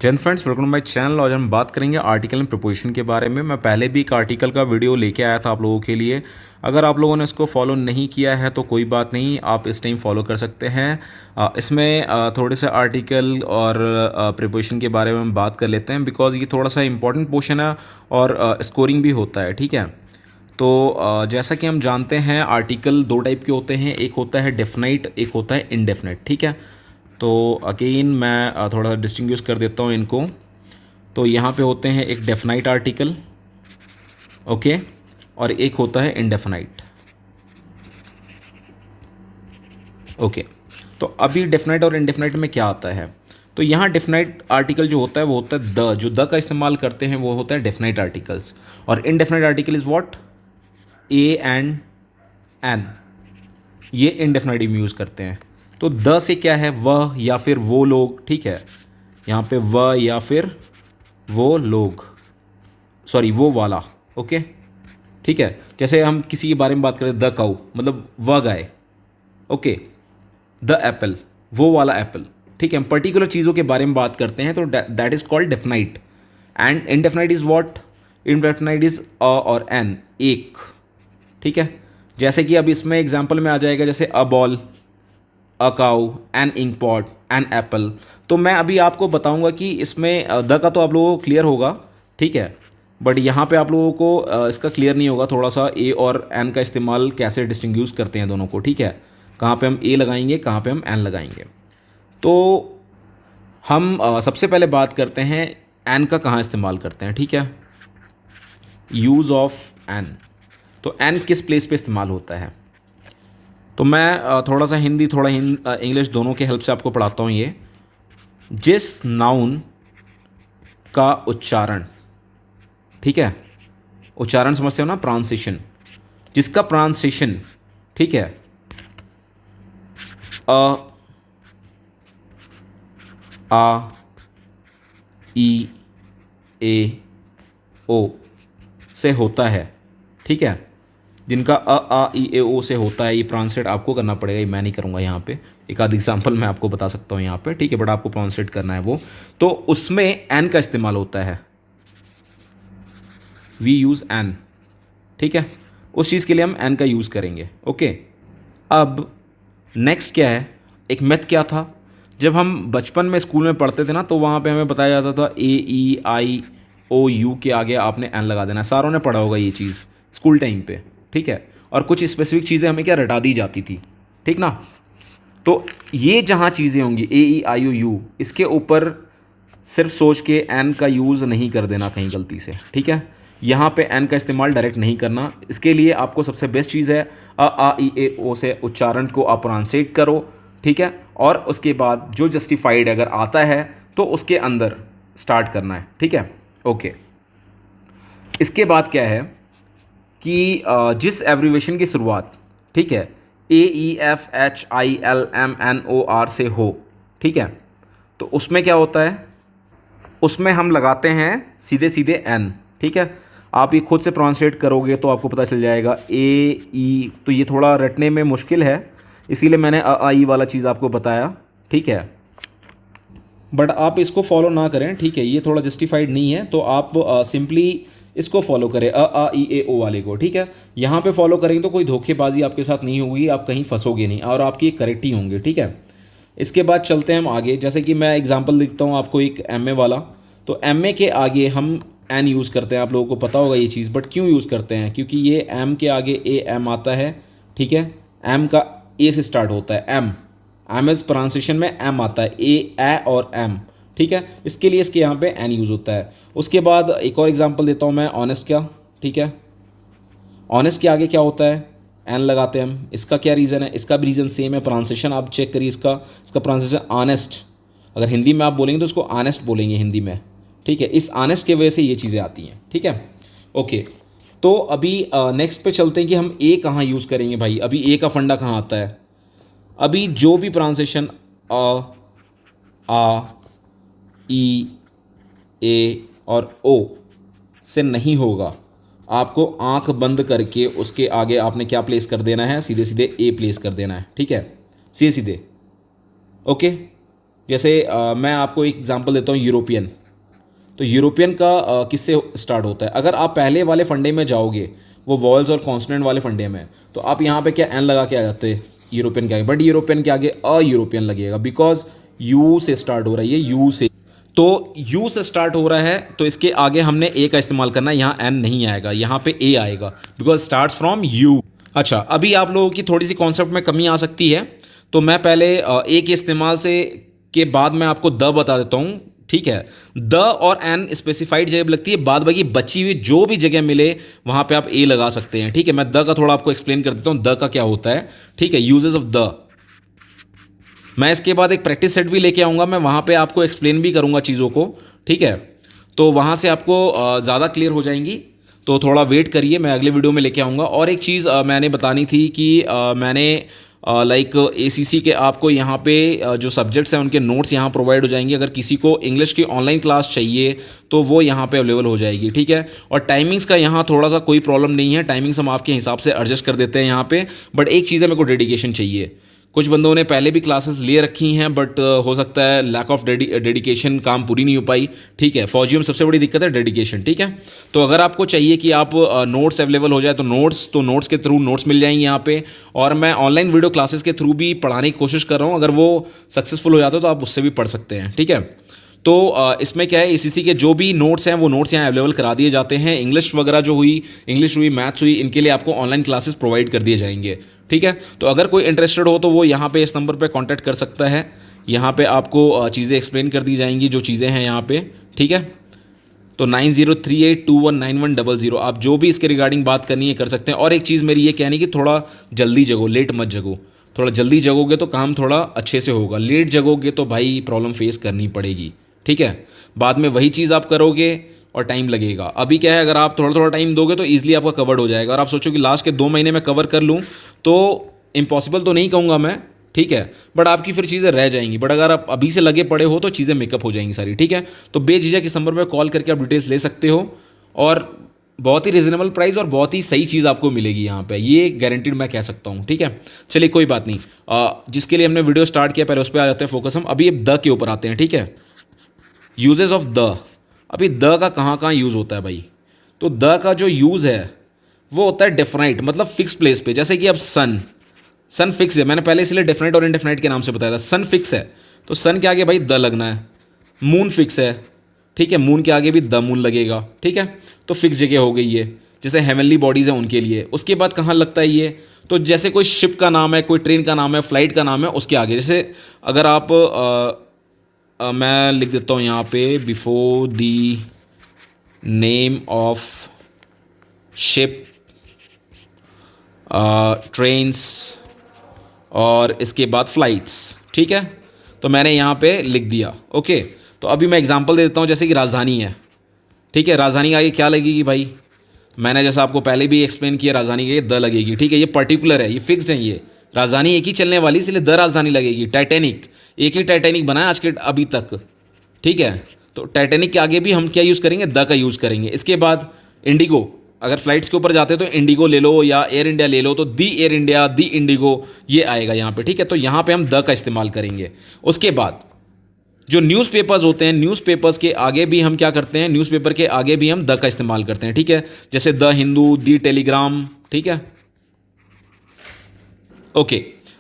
Jain friends, welcome to my channel. आज हम बात करेंगे आर्टिकल एंड प्रिपोजिशन के बारे में। मैं पहले भी एक आर्टिकल का वीडियो लेके आया था आप लोगों के लिए। अगर आप लोगों ने इसको फॉलो नहीं किया है तो कोई बात नहीं, आप इस टाइम फॉलो कर सकते हैं। इसमें थोड़े से आर्टिकल और प्रिपोजिशन के बारे में हम बात कर लेते हैं, बिकॉज ये थोड़ा सा इंपॉर्टेंट पोर्शन है और स्कोरिंग भी होता है। ठीक है, तो जैसा कि हम जानते हैं आर्टिकल दो टाइप के होते हैं, एक होता है डेफिनाइट, एक होता है इनडेफिनाइट। ठीक है, तो अगेन मैं थोड़ा डिस्टिंग्विश कर देता हूँ इनको। तो यहाँ पे होते हैं एक डेफिनाइट आर्टिकल, ओके, और एक होता है इनडेफिनाइट, ओके। तो अभी डेफिनाइट और इनडेफिनाइट में क्या आता है, तो यहाँ डेफिनाइट आर्टिकल जो होता है वो होता है द, जो द का इस्तेमाल करते हैं वो होता है डेफिनाइट आर्टिकल्स। और indefinite article is what, a and an, ये इनडेफिनाइट में यूज़ करते हैं। तो द से क्या है, वह या फिर वो लोग। ठीक है, यहाँ पे वह या फिर वो लोग, सॉरी वो वाला, ओके। ठीक है, जैसे हम किसी के बारे में बात करें, द काउ मतलब वह गाय, ओके। द एप्पल, वो वाला एप्पल। ठीक है, हम पर्टिकुलर चीज़ों के बारे में बात करते हैं तो that is called definite. And indefinite is what, indefinite is a और एन, एक। ठीक है, जैसे कि अब इसमें एग्जाम्पल में आ जाएगा, जैसे a ball, a cow, an ink pot, an apple. तो मैं अभी आपको बताऊंगा कि इसमें द का तो आप लोगों को क्लियर होगा, ठीक है, बट यहाँ पे आप लोगों को इसका क्लियर नहीं होगा थोड़ा सा, ए और एन का इस्तेमाल कैसे डिस्टिंग्विश करते हैं दोनों को। ठीक है, कहाँ पे हम ए लगाएंगे, कहाँ पे हम एन लगाएंगे। तो हम सबसे पहले बात करते हैं एन का कहाँ इस्तेमाल करते हैं। ठीक है, यूज़ ऑफ एन। तो एन किस प्लेस पे इस्तेमाल होता है, तो मैं थोड़ा सा हिंदी थोड़ा इंग्लिश दोनों के हेल्प से आपको पढ़ाता हूँ। ये जिस नाउन का उच्चारण, ठीक है, उच्चारण समझते हो ना, प्रोनाउंसिएशन, जिसका प्रोनाउंसिएशन, ठीक है, अ, आ, ई, ए, ओ से होता है। ठीक है, जिनका आ ई ए ओ से होता है, ये प्रोनाउंसिएट आपको करना पड़ेगा, ये मैं नहीं करूँगा यहाँ पे। एक आध एग्जाम्पल मैं आपको बता सकता हूँ यहाँ पे, ठीक है, बट आपको प्रोनाउंसिएट करना है वो। तो उसमें एन का इस्तेमाल होता है, वी यूज़ एन। ठीक है, उस चीज़ के लिए हम एन का यूज़ करेंगे, ओके। अब नेक्स्ट क्या है, एक मैथ क्या था, जब हम बचपन में स्कूल में पढ़ते थे ना, तो वहाँ पे हमें बताया जाता था ए ई आई ओ यू के आगे आपने एन लगा देना है। सारों ने पढ़ा होगा ये चीज़ स्कूल टाइम पे, ठीक है। और कुछ स्पेसिफिक चीज़ें हमें क्या रटा दी जाती थी, ठीक ना। तो ये जहाँ चीज़ें होंगी ए ई आई ओ यू, इसके ऊपर सिर्फ सोच के एन का यूज़ नहीं कर देना कहीं गलती से। ठीक है, यहाँ पे एन का इस्तेमाल डायरेक्ट नहीं करना। इसके लिए आपको सबसे बेस्ट चीज़ है आ ई ए ओ से उच्चारण को आप प्रोनाउंसिएट करो, ठीक है, और उसके बाद जो जस्टिफाइड अगर आता है तो उसके अंदर स्टार्ट करना है। ठीक है, ओके। इसके बाद क्या है कि जिस एब्रीवेशन की शुरुआत, ठीक है, A E F H I L M N O R से हो, ठीक है, तो उसमें क्या होता है, उसमें हम लगाते हैं सीधे सीधे एन। ठीक है, आप ये खुद से प्रोनाउंसिएट करोगे तो आपको पता चल जाएगा ए ई, तो ये थोड़ा रटने में मुश्किल है, इसीलिए मैंने आ ई वाला चीज़ आपको बताया। ठीक है, बट आप इसको फॉलो ना करें, ठीक है, ये थोड़ा जस्टिफाइड नहीं है, तो आप सिंपली इसको फॉलो करें, आ ई ए ओ वाले को। ठीक है, यहाँ पे फॉलो करेंगे तो कोई धोखेबाजी आपके साथ नहीं होगी, आप कहीं फंसोगे नहीं और आपकी करेक्ट ही होंगे। ठीक है, इसके बाद चलते हैं हम आगे, जैसे कि मैं एग्जांपल लिखता हूँ आपको एक एम ए वाला। तो एम ए के आगे हम एन यूज़ करते हैं, आप लोगों को पता होगा ये चीज़, बट क्यों यूज़ करते हैं, क्योंकि ये एम के आगे ए एम आता है। ठीक है, एम का ए से स्टार्ट होता है, एम, एम एस प्रोनाउंसिएशन में एम आता है, ए और एम। ठीक है, इसके लिए इसके यहाँ पे एन यूज़ होता है। उसके बाद एक और एग्जांपल देता हूँ मैं, ऑनेस्ट का। ठीक है, ऑनेस्ट के आगे क्या होता है, एन लगाते हैं हम। इसका क्या रीज़न है, इसका भी रीज़न सेम है, प्रोनाउंसिएशन आप चेक करिए, इसका प्रोनाउंसिएशन ऑनेस्ट, अगर हिंदी में आप बोलेंगे तो उसको ऑनेस्ट बोलेंगे हिंदी में। ठीक है, इस ऑनेस्ट के वजह से ये चीज़ें आती हैं। ठीक है, ओके। तो अभी नेक्स्ट पे चलते हैं कि हम ए कहाँ यूज़ करेंगे भाई। अभी ए का फंडा कहाँ आता है, अभी जो भी प्रोनाउंसिएशन आ ई ए और ओ से नहीं होगा, आपको आंख बंद करके उसके आगे आपने क्या प्लेस कर देना है, सीधे सीधे ए प्लेस कर देना है। ठीक है, सीधे सीधे, ओके। जैसे मैं आपको एक एग्जांपल देता हूँ, यूरोपियन। तो यूरोपियन का किससे स्टार्ट होता है? अगर आप पहले वाले फंडे में जाओगे, वो वॉल्स और कॉन्सोनेंट वाले फंडे में, तो आप यहाँ पे क्या एन लगा के आ जाते हैं यूरोपियन के आगे, बट यूरोपियन के आगे अ यूरोपियन लगेगा, बिकॉज यू से स्टार्ट हो रहा है, ये यू से। तो यू से स्टार्ट हो रहा है, तो इसके आगे हमने ए का इस्तेमाल करना है, यहाँ एन नहीं आएगा, यहाँ पे ए आएगा, बिकॉज स्टार्ट फ्रॉम यू। अच्छा, अभी आप लोगों की थोड़ी सी कॉन्सेप्ट में कमी आ सकती है, तो मैं पहले ए के इस्तेमाल से के बाद मैं आपको द बता देता हूँ, ठीक है। द और एन स्पेसिफाइड जगह लगती है, बाद बाकी बची हुई जो भी जगह मिले वहाँ पे आप ए लगा सकते हैं, ठीक है। मैं द का थोड़ा आपको एक्सप्लेन कर देता हूँ, द का क्या होता है, ठीक है, यूजेस ऑफ द। मैं इसके बाद एक प्रैक्टिस सेट भी लेके आऊँगा, मैं वहाँ पे आपको एक्सप्लेन भी करूँगा चीज़ों को, ठीक है। तो वहाँ से आपको ज़्यादा क्लियर हो जाएंगी, तो थोड़ा वेट करिए, मैं अगले वीडियो में लेके आऊँगा। और एक चीज़ मैंने बतानी थी कि मैंने लाइक एसीसी के आपको यहाँ पे जो सब्जेक्ट्स हैं उनके नोट्स यहाँ प्रोवाइड हो जाएंगे। अगर किसी को इंग्लिश की ऑनलाइन क्लास चाहिए तो वो यहाँ पे अवेलेबल हो जाएगी, ठीक है। और टाइमिंग्स का यहाँ थोड़ा सा कोई प्रॉब्लम नहीं है, टाइमिंग्स हम आपके हिसाब से एडजस्ट कर देते हैं यहाँ पे। बट एक चीज़ है, मेरे को डेडिकेशन चाहिए। कुछ बंदों ने पहले भी क्लासेस ले रखी हैं, बट हो सकता है लैक ऑफ डेडिकेशन, काम पूरी नहीं हो पाई, ठीक है। फौजियों में सबसे बड़ी दिक्कत है डेडिकेशन, ठीक है। तो अगर आपको चाहिए कि आप नोट्स अवेलेबल हो जाए, तो नोट्स के थ्रू नोट्स मिल जाएंगे यहाँ पे। और मैं ऑनलाइन वीडियो क्लासेस के थ्रू भी पढ़ाने की कोशिश कर रहा हूँ, अगर वो सक्सेसफुल हो जाता है तो आप उससे भी पढ़ सकते हैं, ठीक है। तो इसमें क्या है, एसीसी के जो भी नोट्स हैं वो नोट्स यहाँ अवेलेबल करा दिए जाते हैं। इंग्लिश वगैरह जो हुई, इंग्लिश हुई, मैथ्स हुई, इनके लिए आपको ऑनलाइन क्लासेस प्रोवाइड कर दिए जाएंगे, ठीक है। तो अगर कोई इंटरेस्टेड हो तो वो यहाँ पे इस नंबर पे कांटेक्ट कर सकता है। यहाँ पे आपको चीज़ें एक्सप्लेन कर दी जाएंगी, जो चीज़ें हैं यहाँ पे, ठीक है। तो 9038219100 आप जो भी इसके रिगार्डिंग बात करनी है कर सकते हैं। और एक चीज़ मेरी ये कहनी कि थोड़ा जल्दी जगो, लेट मत जगो। थोड़ा जल्दी जगोगे तो काम थोड़ा अच्छे से होगा, लेट जगोगे तो भाई प्रॉब्लम फेस करनी पड़ेगी, ठीक है। बाद में वही चीज़ आप करोगे और टाइम लगेगा। अभी क्या है, अगर आप थोड़ा थोड़ा टाइम दोगे तो ईजिली आपका कवर्ड हो जाएगा। और आप सोचो कि लास्ट के 2 महीने में कवर कर लूँ, तो इम्पॉसिबल तो नहीं कहूँगा मैं, ठीक है, बट आपकी फिर चीज़ें रह जाएंगी। बट अगर आप अभी से लगे पड़े हो तो चीज़ें मेकअप हो जाएंगी सारी, ठीक है। तो बेझिझक इस नंबर पर कॉल करके आप डिटेल्स ले सकते हो, और बहुत ही रिजनेबल प्राइस और बहुत ही सही चीज़ आपको मिलेगी यहाँ पे, ये गारंटीड मैं कह सकता हूँ, ठीक है। चलिए कोई बात नहीं, जिसके लिए हमने वीडियो स्टार्ट किया पहले उस पर आ जाते हैं फोकस हम। अभी द के ऊपर आते हैं, ठीक है। Uses of the. अभी द का कहाँ कहाँ यूज़ होता है भाई? तो द का जो यूज़ है वो होता है डेफिनाइट, मतलब फिक्स प्लेस पे। जैसे कि अब सन फिक्स है, मैंने पहले इसलिए डेफिनाइट और इनडेफिनाइट के नाम से बताया था। सन फिक्स है तो सन के आगे भाई द लगना है। मून फिक्स है, ठीक है, मून के आगे भी द मून लगेगा, ठीक है। तो फिक्स जगह हो गई ये, जैसे हेवनली बॉडीज़ हैं उनके लिए। उसके बाद कहाँ लगता है ये? तो जैसे कोई शिप का नाम है, कोई ट्रेन का नाम है, फ्लाइट का नाम है, उसके आगे। जैसे अगर आप मैं लिख देता हूँ यहाँ पे, before the name of ship, trains, और इसके बाद फ्लाइट्स, ठीक है। तो मैंने यहाँ पे लिख दिया, ओके। तो अभी मैं एग्जांपल दे देता हूँ, जैसे कि राजधानी है, ठीक है। राजधानी के आगे क्या लगेगी भाई? मैंने जैसा आपको पहले भी एक्सप्लेन किया, राजधानी के द लगेगी, ठीक है। ये पर्टिकुलर है, ये फिक्स्ड है, ये राजधानी एक ही चलने वाली, इसलिए द राजधानी लगेगी। टाइटैनिक, एक ही टाइटैनिक बना है आज के अभी तक, ठीक है। तो टाइटैनिक के आगे भी हम क्या यूज़ करेंगे? द का यूज़ करेंगे। इसके बाद इंडिगो, अगर फ्लाइट्स के ऊपर जाते हो तो इंडिगो ले लो या एयर इंडिया ले लो, तो दी एयर इंडिया, दी इंडिगो, ये आएगा यहाँ पे, ठीक है। तो यहाँ पे हम द का इस्तेमाल करेंगे। उसके बाद जो न्यूज़पेपर्स होते हैं, न्यूज़पेपर्स के आगे भी हम क्या करते हैं? न्यूज़पेपर के आगे भी हम द का इस्तेमाल करते हैं, ठीक है। जैसे द हिंदू, दी टेलीग्राम, ठीक है, ओके।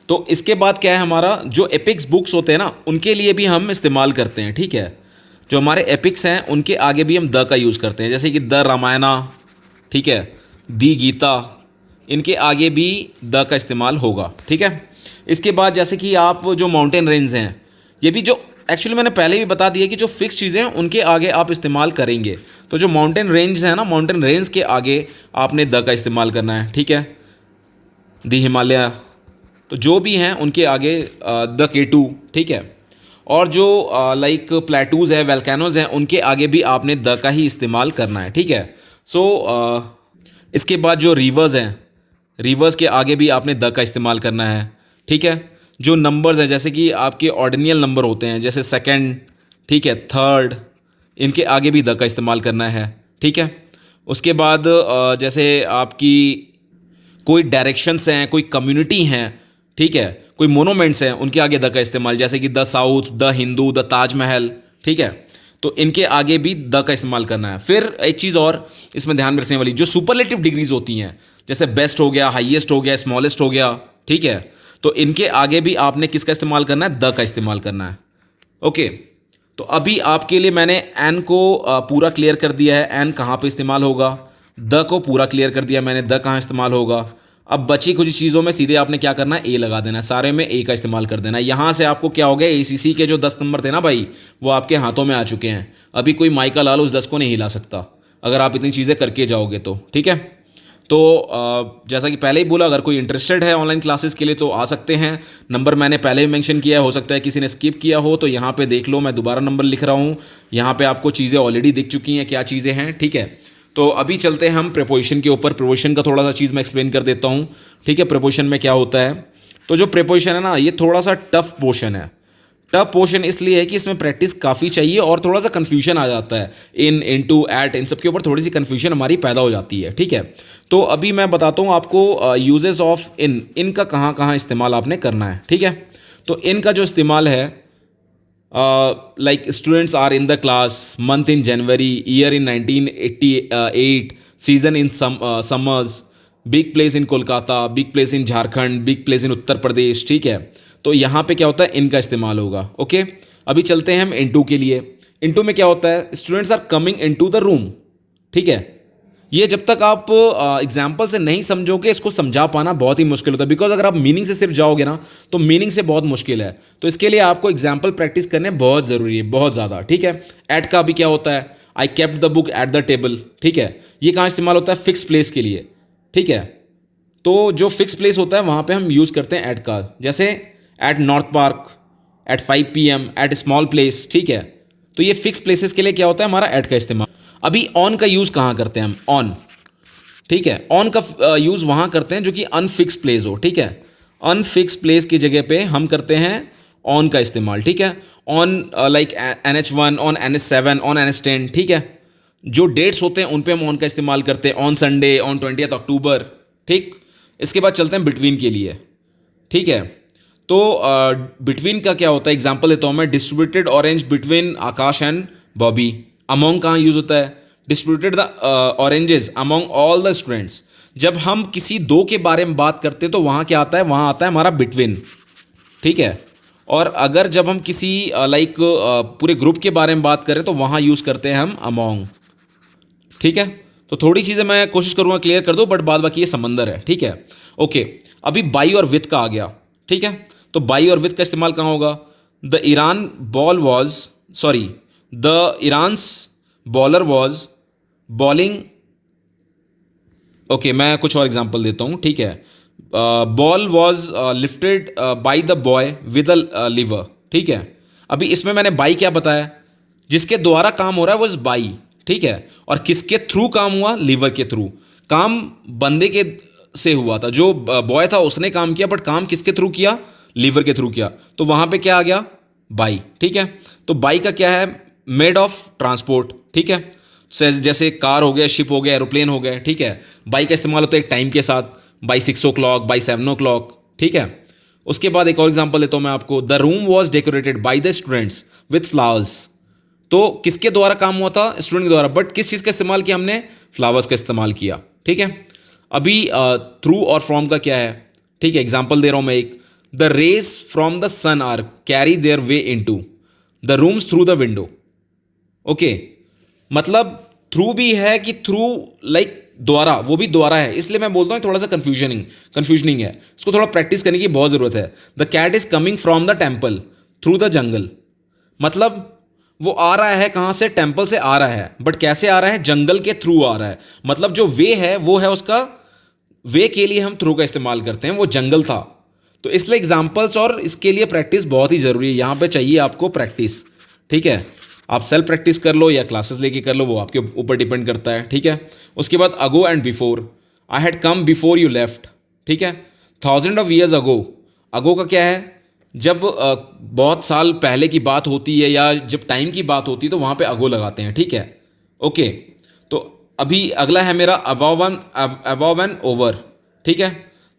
तो इसके बाद क्या है, हमारा जो एपिक्स बुक्स होते हैं ना, उनके लिए भी हम इस्तेमाल करते हैं, ठीक है। जो हमारे एपिक्स हैं उनके आगे भी हम द का यूज़ करते हैं, जैसे कि द रामायणा, ठीक है, दी गीता, इनके आगे भी द का इस्तेमाल होगा, ठीक है। इसके बाद जैसे कि आप जो माउंटेन रेंज हैं, ये भी जो एक्चुअली मैंने पहले भी बता दिया कि जो फिक्स चीज़ें हैं उनके आगे आप इस्तेमाल करेंगे। तो जो माउंटेन रेंज है ना, माउंटेन रेंज के आगे आपने द का इस्तेमाल करना है, ठीक है। दी हिमालय, तो जो भी हैं उनके आगे द केटू, ठीक है। और जो लाइक प्लेटूज़ है, वैल्केनोज़ हैं, उनके आगे भी आपने द का ही इस्तेमाल करना है, ठीक है। सो इसके बाद जो रिवर्स हैं, रिवर्स के आगे भी आपने द का इस्तेमाल करना है, ठीक है। जो नंबर्स हैं, जैसे कि आपके ऑर्डिनल नंबर होते हैं, जैसे सेकंड, ठीक है, थर्ड, इनके आगे भी द का इस्तेमाल करना है, ठीक है। उसके बाद जैसे आपकी कोई डायरेक्शंस हैं, कोई कम्युनिटी हैं, ठीक है, कोई मोनूमेंट्स हैं उनके आगे द का इस्तेमाल, जैसे कि the south, the Hindu, the Taj Mahal, ठीक है, तो इनके आगे भी द का इस्तेमाल करना है। फिर एक चीज़ और इसमें ध्यान में रखने वाली, जो सुपरलेटिव डिग्रीज होती हैं, जैसे बेस्ट हो गया, हाईएस्ट हो गया, स्मॉलेस्ट हो गया, ठीक है, तो इनके आगे भी आपने किसका इस्तेमाल करना है? द का इस्तेमाल करना है। ओके, तो अभी आपके लिए मैंने एन को पूरा क्लियर कर दिया है, एन कहाँ पे इस्तेमाल होगा, द को पूरा क्लियर कर दिया मैंने, द कहाँ इस्तेमाल होगा। अब बची कुछ चीज़ों में सीधे आपने क्या करना है? ए लगा देना है, सारे में ए का इस्तेमाल कर देना है। यहाँ से आपको क्या हो गया, एसीसी के जो 10 नंबर थे ना भाई, वो आपके हाथों में आ चुके हैं। अभी कोई माइका लाल उस 10 को नहीं हिला सकता अगर आप इतनी चीज़ें करके जाओगे तो, ठीक है। तो जैसा कि पहले ही बोला, अगर कोई इंटरेस्टेड है ऑनलाइन क्लासेस के लिए तो आ सकते हैं। नंबर मैंने पहले ही मेंशन किया है, हो सकता है किसी ने स्किप किया हो, तो यहाँ पे देख लो, मैं दोबारा नंबर लिख रहा हूँ। यहाँ पे आपको चीज़ें ऑलरेडी दिख चुकी हैं, क्या चीज़ें हैं, ठीक है। तो अभी चलते हैं हम प्रीपोजिशन के ऊपर। प्रीपोजिशन का थोड़ा सा चीज़ मैं एक्सप्लेन कर देता हूँ, ठीक है। प्रीपोजिशन में क्या होता है, तो जो प्रीपोजिशन है ना, ये थोड़ा सा टफ पोर्शन है। टफ पोर्शन इसलिए है कि इसमें प्रैक्टिस काफ़ी चाहिए और थोड़ा सा कन्फ्यूजन आ जाता है। इन, इनटू, एट, इन सब के ऊपर थोड़ी सी कन्फ्यूजन हमारी पैदा हो जाती है, ठीक है। तो अभी मैं बताता हूँ आपको यूजेस ऑफ इन का कहाँ कहाँ इस्तेमाल आपने करना है, ठीक है। तो इन का जो इस्तेमाल है, like students are in the class, month in January, year in 1988, season in summers, big place in Kolkata, big place in Jharkhand, big place in Uttar Pradesh, ठीक है। तो यहाँ पे क्या होता है, इनका इस्तेमाल होगा। ओके, अभी चलते हैं हम इनटू के लिए। इनटू में क्या होता है, students are coming into the room, ठीक है। ये जब तक आप एग्जाम्पल से नहीं समझोगे, इसको समझा पाना बहुत ही मुश्किल होता है, बिकॉज अगर आप मीनिंग से सिर्फ जाओगे ना, तो मीनिंग से बहुत मुश्किल है। तो इसके लिए आपको एग्जाम्पल प्रैक्टिस करने बहुत ज़रूरी है, बहुत ज़्यादा, ठीक है। एट का भी क्या होता है, I kept the book at the table, ठीक है। ये कहाँ इस्तेमाल होता है, फिक्स प्लेस के लिए, ठीक है। तो जो फिक्स प्लेस होता है वहाँ पे हम यूज़ करते हैं एट का, जैसे at North Park, at 5 PM, at small place, ठीक है। तो ये फिक्स प्लेसेस के लिए क्या होता है, हमारा एट का इस्तेमाल। अभी ऑन का यूज़ कहाँ करते हैं हम, ऑन, ठीक है। ऑन का यूज़ वहाँ करते हैं जो कि अनफिक्स प्लेस हो, ठीक है। अनफिक्स प्लेस की जगह पे हम करते हैं ऑन का इस्तेमाल, ठीक है। On like NH1, on NH7, on NH10, ठीक है। जो डेट्स होते हैं उन पे हम ऑन का इस्तेमाल करते हैं, ऑन संडे, ऑन 20 अक्टूबर, ठीक। इसके बाद चलते हैं बिटवीन के लिए, ठीक है। तो बिटवीन का क्या होता है, एग्जाम्पल देता हूँ मैं, distributed orange between Akash and Bobby. Among कहाँ यूज़ होता है, distributed the oranges among all the students. जब हम किसी दो के बारे में बात करते हैं तो वहाँ क्या आता है, वहाँ आता है हमारा बिटवीन, ठीक है। और अगर जब हम किसी लाइक पूरे ग्रुप के बारे में बात करें तो वहाँ यूज़ करते हैं हम अमोंग, ठीक है। तो थोड़ी चीज़ें मैं कोशिश करूँगा क्लियर कर दूँ, बट बाद बाकी ये समंदर है, ठीक है। ओके, अभी बाई और विथ का आ गया, ठीक है। तो बाई और विथ का इस्तेमाल कहाँ होगा, the Iran ball was, sorry, the Iran's bowler was bowling. Okay, मैं कुछ और एग्जांपल देता हूँ, ठीक है। Ball was lifted by the boy with a lever, ठीक है। अभी इसमें मैंने बाई क्या बताया, जिसके द्वारा काम हो रहा है वो इज बाई, ठीक है। और किसके थ्रू काम हुआ, लीवर के थ्रू। काम बंदे के से हुआ था, जो बॉय था उसने काम किया, बट काम किसके थ्रू किया, लीवर के थ्रू किया। तो वहां पे क्या आ गया, बाई, ठीक है। तो बाई का क्या है, मेड ऑफ ट्रांसपोर्ट, ठीक है। जैसे कार हो गया, शिप हो गया, एरोप्लेन हो गया, ठीक है। बाई का इस्तेमाल होता है एक टाइम के साथ, बाई 6 o'clock, बाई 7 o'clock, ठीक है। उसके बाद एक और एग्जांपल देता हूं मैं आपको, the room was decorated by the students with flowers. तो किसके द्वारा काम हुआ था, स्टूडेंट के द्वारा, बट किस चीज़ का इस्तेमाल किया हमने, फ्लावर्स का इस्तेमाल किया, ठीक है। अभी थ्रू और फ्रॉम का क्या है, ठीक है। एग्जाम्पल दे रहा हूं मैं एक, the rays from the sun are carry their way into the rooms through the window. Okay, मतलब थ्रू भी है कि थ्रू लाइक द्वारा, वो भी द्वारा है, इसलिए मैं बोलता हूँ थोड़ा सा कंफ्यूजनिंग है, इसको थोड़ा प्रैक्टिस करने की बहुत ज़रूरत है। The cat is coming from the temple through the jungle, मतलब वो आ रहा है कहाँ से, टेम्पल से आ रहा है, बट कैसे आ रहा है, जंगल के थ्रू आ रहा है। मतलब जो वे है वो है उसका, वे के लिए हम थ्रू का इस्तेमाल करते हैं, वो जंगल था। तो इसलिए एग्जाम्पल्स और इसके लिए प्रैक्टिस बहुत ही ज़रूरी है, यहाँ पे चाहिए आपको प्रैक्टिस, ठीक है। आप सेल्फ प्रैक्टिस कर लो या क्लासेस लेके कर लो, वो आपके ऊपर डिपेंड करता है, ठीक है। उसके बाद ago and before, I had come before you left, ठीक है। 1000 of years अगो, अगो का क्या है, जब बहुत साल पहले की बात होती है या जब टाइम की बात होती है तो वहाँ पे अगो लगाते हैं, ठीक है। ओके, तो अभी अगला है मेरा अबव एंड ओवर, ठीक है।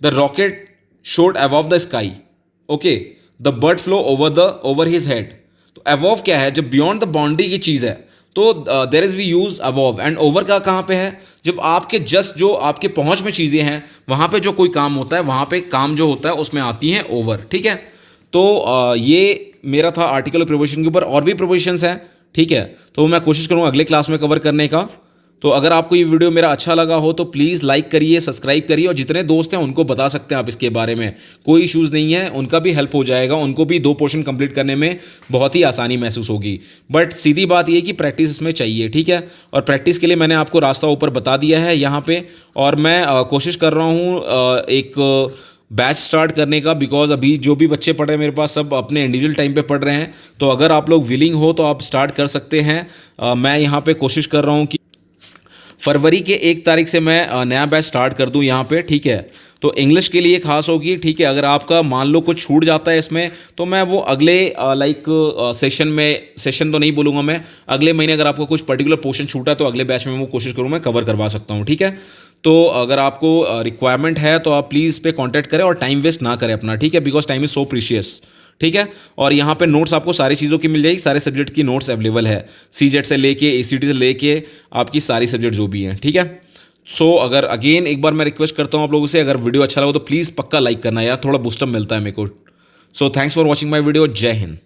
The rocket showed above the sky, okay, the bird flow over his head. तो अवॉव क्या है, जब बियॉन्ड द बाउंड्री की चीज़ है तो देर इज वी यूज अवॉव। एंड ओवर का कहाँ पे है, जब आपके जस्ट जो आपके पहुंच में चीज़ें हैं वहाँ पे जो कोई काम होता है, वहाँ पे काम जो होता है उसमें आती हैं ओवर। ठीक है, तो ये मेरा था आर्टिकल प्रिपोजिशन के ऊपर। और भी प्रिपोजिशंस हैं, ठीक है, तो मैं कोशिश करूँगा अगले क्लास में कवर करने का। तो अगर आपको ये वीडियो मेरा अच्छा लगा हो तो प्लीज़ लाइक करिए, सब्सक्राइब करिए, और जितने दोस्त हैं उनको बता सकते हैं आप इसके बारे में। कोई इश्यूज़ नहीं है, उनका भी हेल्प हो जाएगा, उनको भी 2 पोर्शन कंप्लीट करने में बहुत ही आसानी महसूस होगी। बट सीधी बात ये कि प्रैक्टिस इसमें चाहिए, ठीक है। और प्रैक्टिस के लिए मैंने आपको रास्ता ऊपर बता दिया है यहाँ पे। और मैं कोशिश कर रहा हूँ एक बैच स्टार्ट करने का, बिकॉज अभी जो भी बच्चे पढ़ रहे हैं मेरे पास सब अपने इंडिविजुअल टाइम पे पढ़ रहे हैं। तो अगर आप लोग विलिंग हो तो आप स्टार्ट कर सकते हैं। मैं यहाँ पे कोशिश कर रहा हूँ कि फरवरी के 1 तारीख से मैं नया बैच स्टार्ट कर दूं यहाँ पे, ठीक है। तो इंग्लिश के लिए खास होगी, ठीक है। अगर आपका मान लो कुछ छूट जाता है इसमें तो मैं वो अगले सेशन तो नहीं बोलूँगा मैं, अगले महीने अगर आपको कुछ पर्टिकुलर पोर्शन छूटा है तो अगले बैच में वो कोशिश करूँ मैं कवर करवा सकता हूँ, ठीक है। तो अगर आपको रिक्वायरमेंट है तो आप प्लीज़ इस पर कॉन्टैक्ट करें और टाइम वेस्ट ना करें अपना, ठीक है, because time is so precious, ठीक है। और यहाँ पे नोट्स आपको सारी चीज़ों की मिल जाएगी, सारे सब्जेक्ट की नोट्स अवेलेबल है, सीजेट से लेके एसीटी से लेके आपकी सारी सब्जेक्ट जो भी हैं, ठीक है। सो अगर अगेन एक बार मैं रिक्वेस्ट करता हूँ आप लोगों से, अगर वीडियो अच्छा लगा तो प्लीज़ पक्का लाइक करना यार, थोड़ा बूस्टअप मिलता है मेरे को। So thanks for watching my video. जय हिंद।